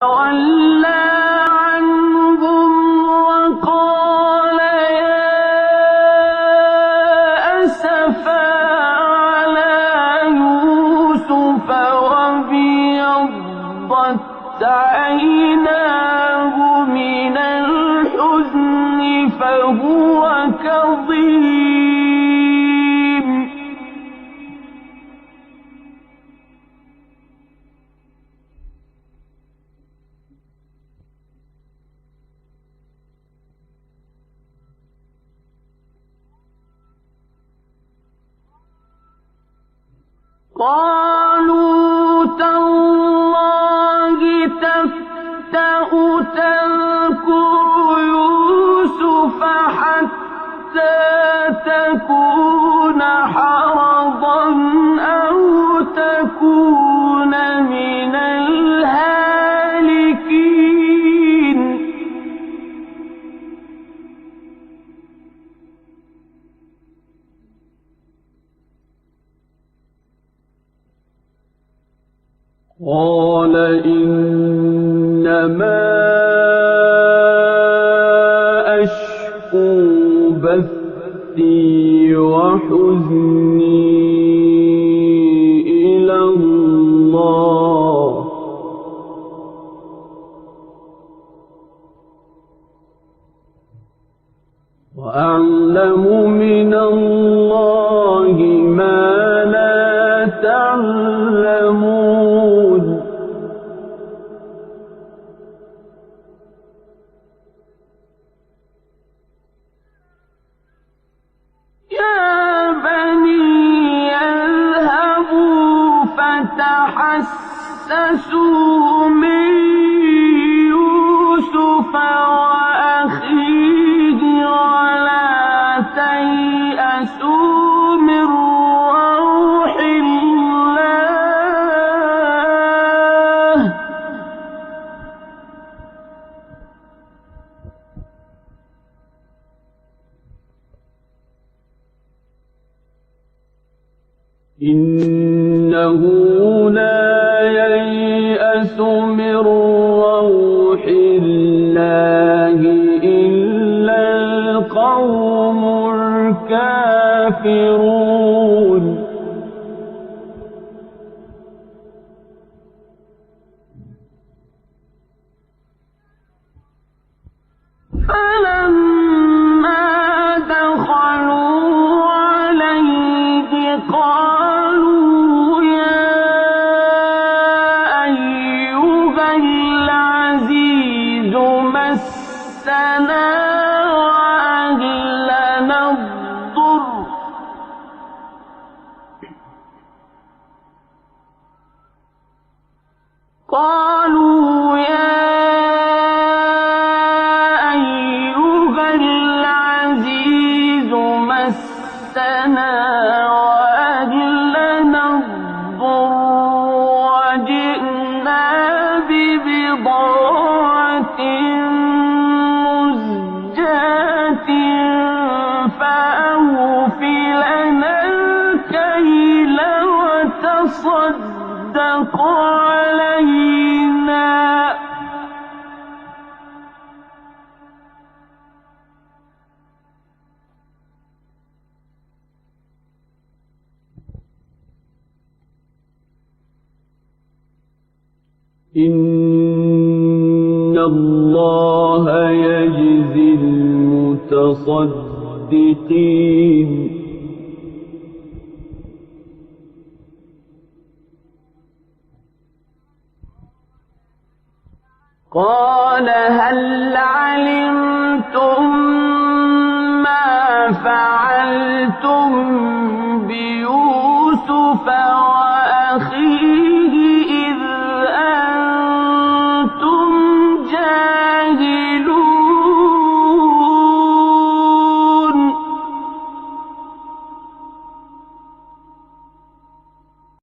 تَوَلَّىٰ عَنْهُمْ وَقَالَ يَا أَسَفَىٰ عَلَىٰ يُوسُفَ وَابْيَضَّتْ عَيْنَاهُ مِنَ الْحُزْنِ فَهُوَ كَظِيمٌ. قَالُوا تَاللَّهِ تَفْتَأُ تَذْكُرُ يُوسُفَ حَتَّىٰ تَكُونَ حَرَضًا أَوْ تَكُونَ مِنَ الْهَالِكِينَ. قَالَ إِنَّمَا أَشْكُو بَثِّي وَحُزْنِي إِلَى اللَّهِ ۚ وَأَعْلَمُ مِنَ اللَّهِ مَا لَا تَعْلَمُونَ. يَا بَنِيَّ اذْهَبُوا فَتَحَسَّسُوا مِن يُوسُفَ وَأَخِيهِ وَلَا تَيْأَسُوا مِن رَّوْحِ اللَّهِ ۖ إِنَّهُ لَا يَيْأَسُ مِن رَّوْحِ اللَّهِ إِلَّا الْقَوْمُ الْكَافِرُونَ. فَلَمَّا دَخَلُوا عَلَيْهِ قَالُوا يَا أَيُّهَا الْعَزِيزُ مَسَّنَا وَأَهْلَنَا الضُّرُّ وَجِئْنَا بِبِضَاعَةٍ مُزْجَاةٍ فَأَوْفِ لَنَا الْكَيْلَ وَتَصَدَّقْ عَلَيْنَا ۖ إِنَّ اللَّهَ يَجْزِي الْمُتَصَدِّقِينَ. قَالَ هَلْ عَلِمْتُم مَّا فَعَلْتُم